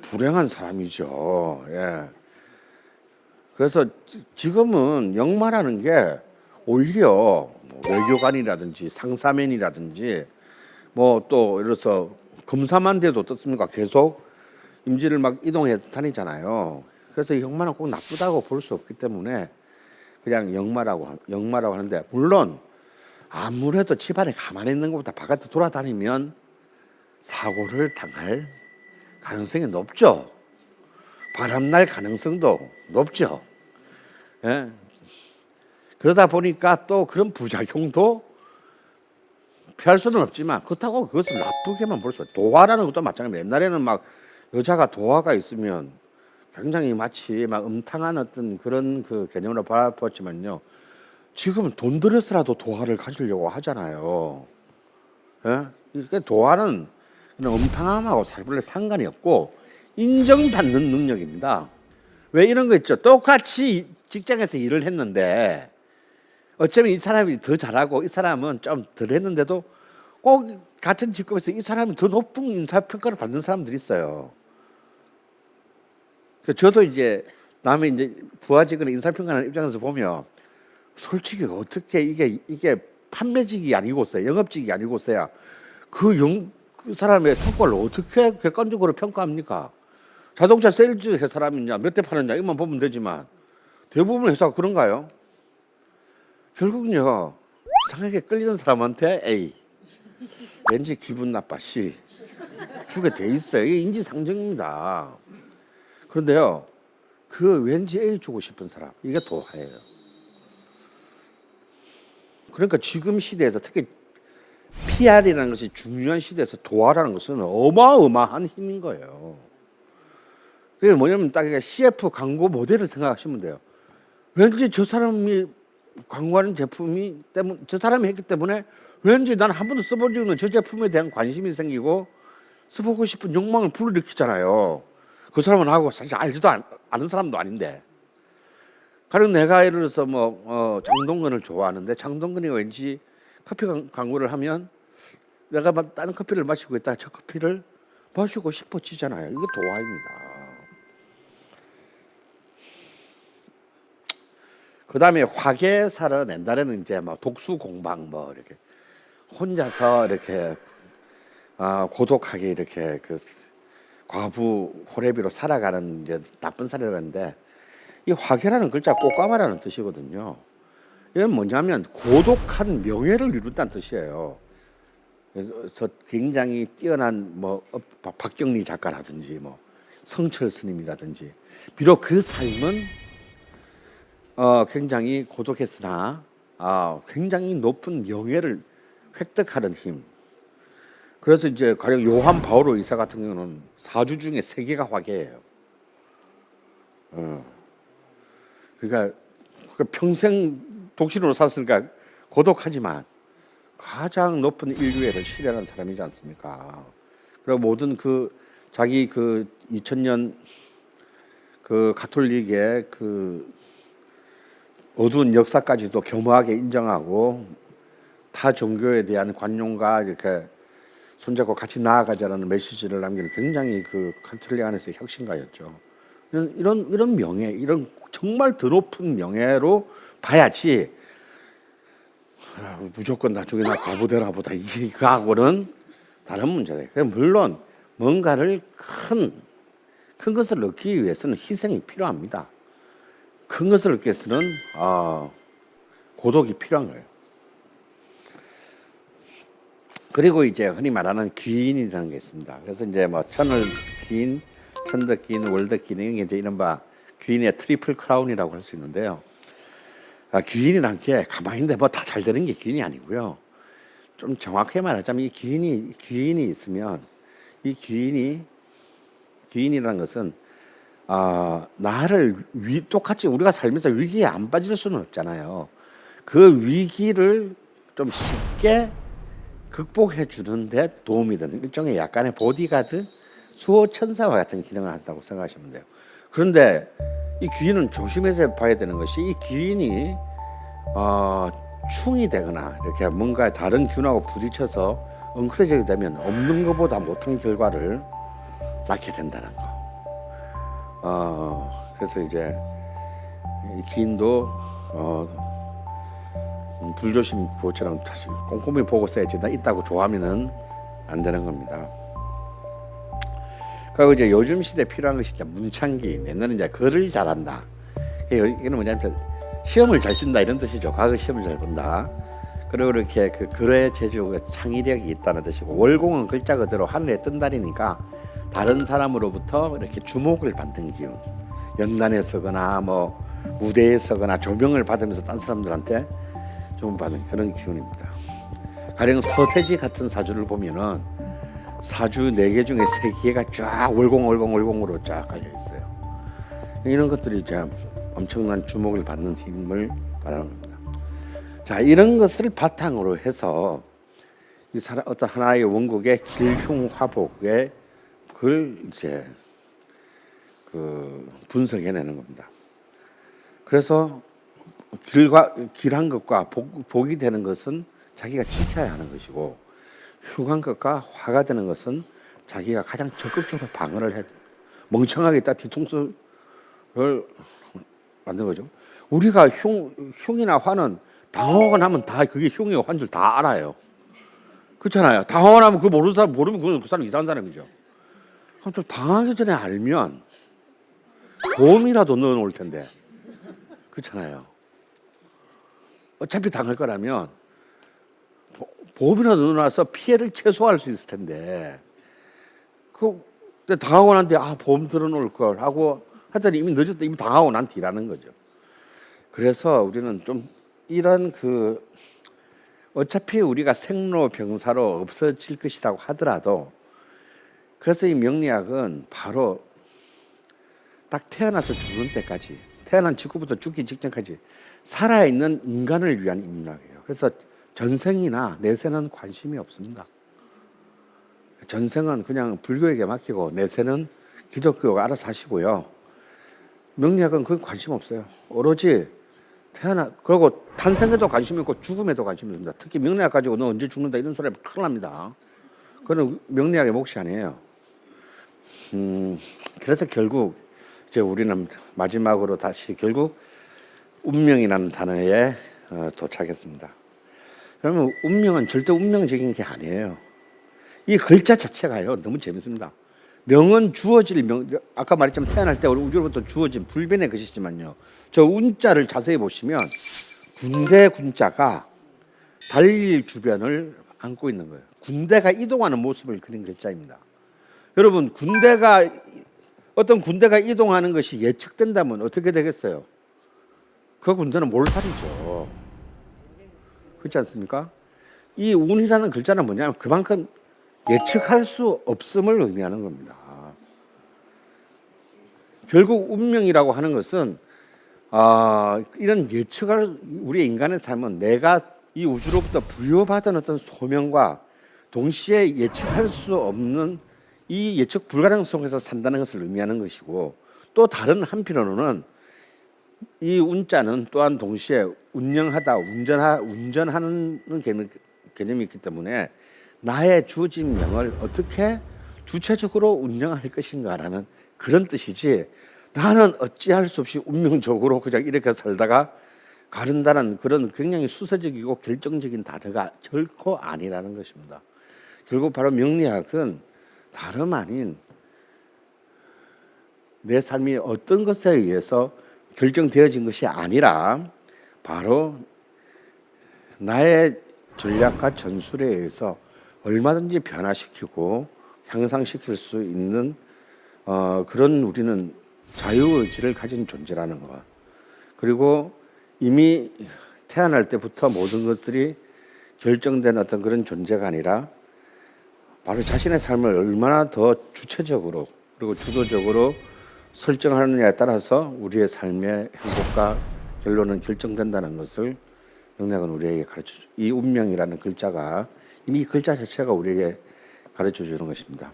불행한 사람이죠. 예. 그래서 지금은 역마라는 게 오히려 외교관이라든지 상사면이라든지 또 예를 들어서 검사만 돼도 어떻습니까? 계속 임지를 막 이동해 다니잖아요. 그래서 이 역마는 꼭 나쁘다고 볼 수 없기 때문에 그냥 역마라고 하는데, 물론 아무래도 집안에 가만히 있는 것보다 바깥에 돌아다니면 사고를 당할 가능성이 높죠. 바람날 가능성도 높죠. 예? 그러다 보니까 또 그런 부작용도 피할 수는 없지만, 그렇다고 그것을 나쁘게만 볼 수 없어요. 도화라는 것도 마찬가지입니다. 옛날에는 막 여자가 도화가 있으면 굉장히 마치 막 음탕한 어떤 그런 그 개념으로 바라봤지만요, 지금은 돈 들여서라도 도화를 가지려고 하잖아요. 예? 이게 도화는 그냥 음탕함하고 별로 상관이 없고 인정받는 능력입니다. 왜 이런 거 있죠? 똑같이 직장에서 일을 했는데 어쩌면 이 사람이 더 잘하고 이 사람은 좀 덜 했는데도 꼭 같은 직급에서 이 사람이 더 높은 인사평가를 받는 사람들이 있어요. 저도 이제 남의 이제 부하직이나 인사평가하는 입장에서 보면 솔직히 어떻게 이게 판매직이 아니고서야, 영업직이 아니고서야 그 사람의 성과를 어떻게 객관적으로 평가합니까? 자동차 세일즈 회 사람이냐, 몇 대 파느냐 이것만 보면 되지만 대부분 회사가 그런가요? 결국은요, 이상하게 끌리는 사람한테 A, 왠지 기분 나빠 C 주게 돼 있어요. 이게 인지상정입니다. 그런데요, 그 왠지 A 주고 싶은 사람, 이게 도화예요. 그러니까 지금 시대에서 특히 PR이라는 것이 중요한 시대에서 도화라는 것은 어마어마한 힘인 거예요. 그게 뭐냐면 딱 CF 광고 모델을 생각하시면 돼요. 왠지 저 사람이 광고하는 제품이 때문에, 저 사람이 했기 때문에 왠지 난 한 번도 써본 적이 없는 저 제품에 대한 관심이 생기고 써보고 싶은 욕망을 불러일으키잖아요. 그 사람은 하고 사실 알지도 않은 사람도 아닌데. 가령 내가 예를 들어서 장동건을 좋아하는데 장동건이 왠지 커피 광고를 하면 내가 다른 커피를 마시고 있다가 저 커피를 마시고 싶어지잖아요. 이게 도화입니다. 그 다음에 화계살은 옛날에는 이제 막 독수공방 이렇게 혼자서 이렇게 고독하게 이렇게 그 과부 호래비로 살아가는 이제 나쁜 사례라고 하는데, 이 화계라는 글자 꽃가마라는 뜻이거든요. 이건 뭐냐면 고독한 명예를 이룬다는 뜻이에요. 그래서 굉장히 뛰어난 박경리 작가라든지 성철 스님이라든지, 비록 그 삶은 굉장히 고독했으나 굉장히 높은 명예를 획득하는 힘. 그래서 이제 가령 요한 바오로 의사 같은 경우는 사주 중에 3개가 화계예요. 그러니까 평생 독신으로 살았으니까 고독하지만 가장 높은 인류애를 실현한 사람이지 않습니까? 그리고 모든 자기 2000년 가톨릭의 어두운 역사까지도 겸허하게 인정하고 타 종교에 대한 관용과 이렇게 손잡고 같이 나아가자라는 메시지를 남기는 굉장히 가톨릭 안에서 혁신가였죠. 이런 명예, 이런 정말 더 높은 명예로 봐야지 무조건 나중에 나 과부되나 보다 이거하고는 다른 문제예요. 물론 뭔가를 큰 것을 얻기 위해서는 희생이 필요합니다. 큰 것을 얻기 위해서는 고독이 필요한 거예요. 그리고 이제 흔히 말하는 귀인이라는 게 있습니다. 그래서 이제 천을 귀인, 천덕 귀인, 월덕 귀인, 이게 이제 이른바 귀인의 트리플 크라운이라고 할 수 있는데요. 귀인이란 게 가만히 있는데 다 잘 되는 게 귀인이 아니고요. 좀 정확하게 말하자면 이 귀인이 있으면 이 귀인이라는 것은 나를 똑같이 우리가 살면서 위기에 안 빠질 수는 없잖아요. 그 위기를 좀 쉽게 극복해 주는데 도움이 되는 일종의 약간의 보디가드, 수호천사와 같은 기능을 한다고 생각하시면 돼요. 그런데 이 귀인은 조심해서 봐야 되는 것이, 이 귀인이 충이 되거나 이렇게 뭔가 다른 균하고 부딪혀서 엉클어지게 되면 없는 것보다 못한 결과를 낳게 된다는 거. 그래서 이제 이 귀인도 불조심 부호처럼 다시 꼼꼼히 보고 써야지, 나 있다고 좋아하면은 안 되는 겁니다. 그리고 이제 요즘 시대에 필요한 것이 이제 문창기, 너는 이제 글을 잘한다. 이거는 뭐냐면 시험을 잘 친다 이런 뜻이죠. 과거 시험을 잘 본다. 그리고 이렇게 그 글의 재주가 창의력이 있다는 뜻이고, 월공은 글자 그대로 하늘에 뜬 달이니까 다른 사람으로부터 이렇게 주목을 받는 기운. 연단에 서거나 뭐 무대에 서거나 조명을 받으면서 딴 사람들한테 좀 받는 그런 기운입니다. 가령 서태지 같은 사주를 보면은 사주 4개 중에 3개가 쫙 월공으로 쫙 깔려 있어요. 이런 것들이 이제 엄청난 주목을 받는 힘을 발휘하는 겁니다. 자, 이런 것을 바탕으로 해서 이 어떤 하나의 원국의 길흉화복의 그걸 이제 그 분석해내는 겁니다. 그래서 길한 것과 복이 되는 것은 자기가 지켜야 하는 것이고, 흉한 것과 화가 되는 것은 자기가 가장 적극적으로 방어를 해야 돼요. 멍청하게 딱 뒤통수를 만든 거죠. 우리가 흉이나 화는 당하고 나면 다 그게 흉이고 화인 줄 다 알아요. 그렇잖아요. 당하고 나면 그거 모르는 사람, 모르면 그 사람 이상한 사람이죠. 그럼 좀 당하기 전에 알면 보험이라도 넣어놓을 텐데. 그렇잖아요. 어차피 당할 거라면 보험이라도 넣어놔서 피해를 최소화할 수 있을 텐데, 당하고 난 뒤에 보험 들어놓을 걸 하고 하더니 이미 늦었다. 이미 당하고 난 뒤라는 거죠. 그래서 우리는 좀 이런 어차피 우리가 생로병사로 없어질 것이라고 하더라도, 그래서 이 명리학은 바로 딱 태어나서 죽는 때까지, 태어난 직후부터 죽기 직전까지 살아있는 인간을 위한 인문학이에요. 그래서 전생이나 내세는 관심이 없습니다. 전생은 그냥 불교에게 맡기고 내세는 기독교가 알아서 하시고요. 명리학은 그건 관심 없어요. 오로지 그리고 탄생에도 관심이 있고 죽음에도 관심이 있습니다. 특히 명리학 가지고 너 언제 죽는다 이런 소리 하면 큰일 납니다. 그건 명리학의 몫이 아니에요. 그래서 결국 이제 우리는 마지막으로 다시 결국 운명이라는 단어에 도착했습니다. 그러면 운명은 절대 운명적인 게 아니에요. 이 글자 자체가요 너무 재밌습니다. 명은 주어질 명, 아까 말했지만 태어날 때 우주로부터 주어진 불변의 것이지만요, 저 운자를 자세히 보시면 군대 군자가 달릴 주변을 안고 있는 거예요. 군대가 이동하는 모습을 그린 글자입니다. 여러분, 어떤 군대가 이동하는 것이 예측된다면 어떻게 되겠어요? 그 군대는 몰살이죠. 그렇지 않습니까? 이 운이라는 글자는 뭐냐면 그만큼 예측할 수 없음을 의미하는 겁니다. 결국 운명이라고 하는 것은 이런 우리 인간의 삶은 내가 이 우주로부터 부여받은 어떤 소명과 동시에 예측할 수 없는 이 예측 불가능 속에서 산다는 것을 의미하는 것이고, 또 다른 한편으로는 이 운자는 또한 동시에 운영하다, 운전하는 개념이 있기 때문에 나의 주어진 명을 어떻게 주체적으로 운영할 것인가라는 그런 뜻이지, 나는 어찌할 수 없이 운명적으로 그냥 이렇게 살다가 가른다는 그런 굉장히 수세적이고 결정적인 단어가 결코 아니라는 것입니다. 결국 바로 명리학은 다름 아닌 내 삶이 어떤 것에 의해서 결정되어진 것이 아니라 바로 나의 전략과 전술에 의해서 얼마든지 변화시키고 향상시킬 수 있는 그런 우리는 자유의지를 가진 존재라는 것. 그리고 이미 태어날 때부터 모든 것들이 결정된 어떤 그런 존재가 아니라 바로 자신의 삶을 얼마나 더 주체적으로 그리고 주도적으로 설정하느냐에 따라서 우리의 삶의 행복과 결론은 결정된다는 것을 명리학은 우리에게 가르쳐주죠. 이 운명이라는 글자가 이미 이 글자 자체가 우리에게 가르쳐주는 것입니다.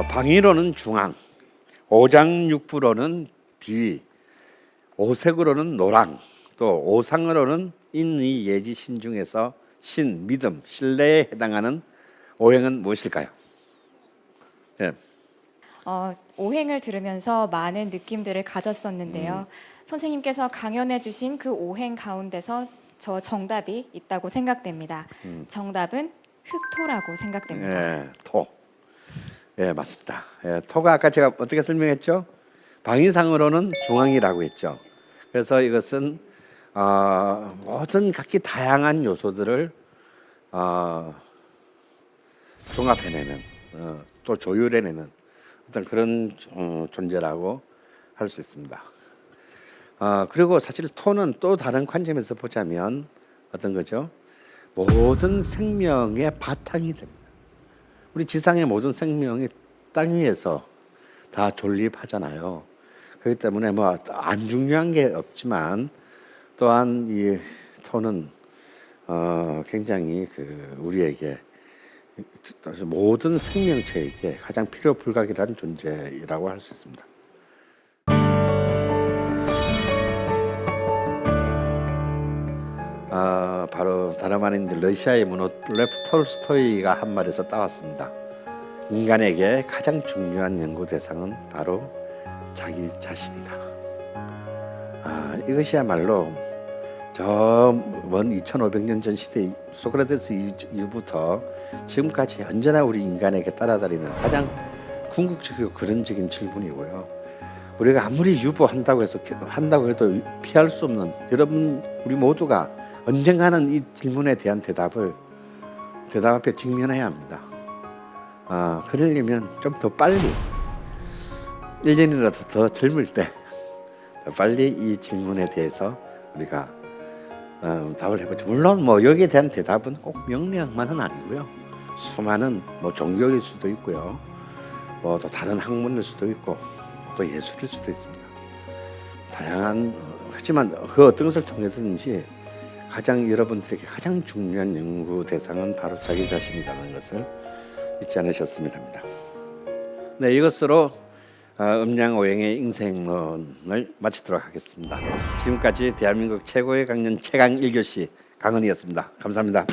방위로는 중앙, 오장육부로는 비위, 오색으로는 노랑, 또 오상으로는 인의 예지 신 중에서 신, 믿음, 신뢰에 해당하는 오행은 무엇일까요? 네. 오행을 들으면서 많은 느낌들을 가졌었는데요. 선생님께서 강연해 주신 그 오행 가운데서 저 정답이 있다고 생각됩니다. 정답은 흑토라고 생각됩니다. 예, 토. 예, 맞습니다. 예, 토가 아까 제가 어떻게 설명했죠? 방위상으로는 중앙이라고 했죠. 그래서 이것은 모든 각기 다양한 요소들을 종합해내는 또 조율해내는 어떤 그런 존재라고 할 수 있습니다. 그리고 사실 토는 또 다른 관점에서 보자면 어떤 거죠? 모든 생명의 바탕이 됩니다. 우리 지상의 모든 생명이 땅 위에서 다 존립하잖아요. 그렇기 때문에 뭐 안 중요한 게 없지만 또한 이 토는 굉장히 우리에게 모든 생명체에게 가장 필요 불가결한 존재라고 할 수 있습니다. 바로 다름 아닌 러시아의 문호 레프 톨스토이가 한 말에서 따왔습니다. 인간에게 가장 중요한 연구 대상은 바로 자기 자신이다. 이것이야말로 저 먼 2500년 전 시대 소크라테스 이후부터 지금까지 언제나 우리 인간에게 따라다니는 가장 궁극적이고 근원적인 질문이고요. 우리가 아무리 유보한다고 해도 피할 수 없는, 여러분 우리 모두가 언젠가는 이 질문에 대한 대답 앞에 직면해야 합니다. 그러려면 좀 더 빨리 1년이라도 더 젊을 때 더 빨리 이 질문에 대해서 우리가 답을 해보죠. 물론 뭐 여기에 대한 대답은 꼭 명리학만은 아니고요. 수많은 뭐 종교일 수도 있고요. 뭐 또 다른 학문일 수도 있고 또 예술일 수도 있습니다. 다양한 하지만 그 어떤 것을 통해서든지 여러분들에게 가장 중요한 연구 대상은 바로 자기 자신이라는 것을 잊지 않으셨으면 합니다. 네, 이것으로 음양오행의 인생론을 마치도록 하겠습니다. 지금까지 대한민국 최고의 강연 최강 1교시 강헌이었습니다. 감사합니다.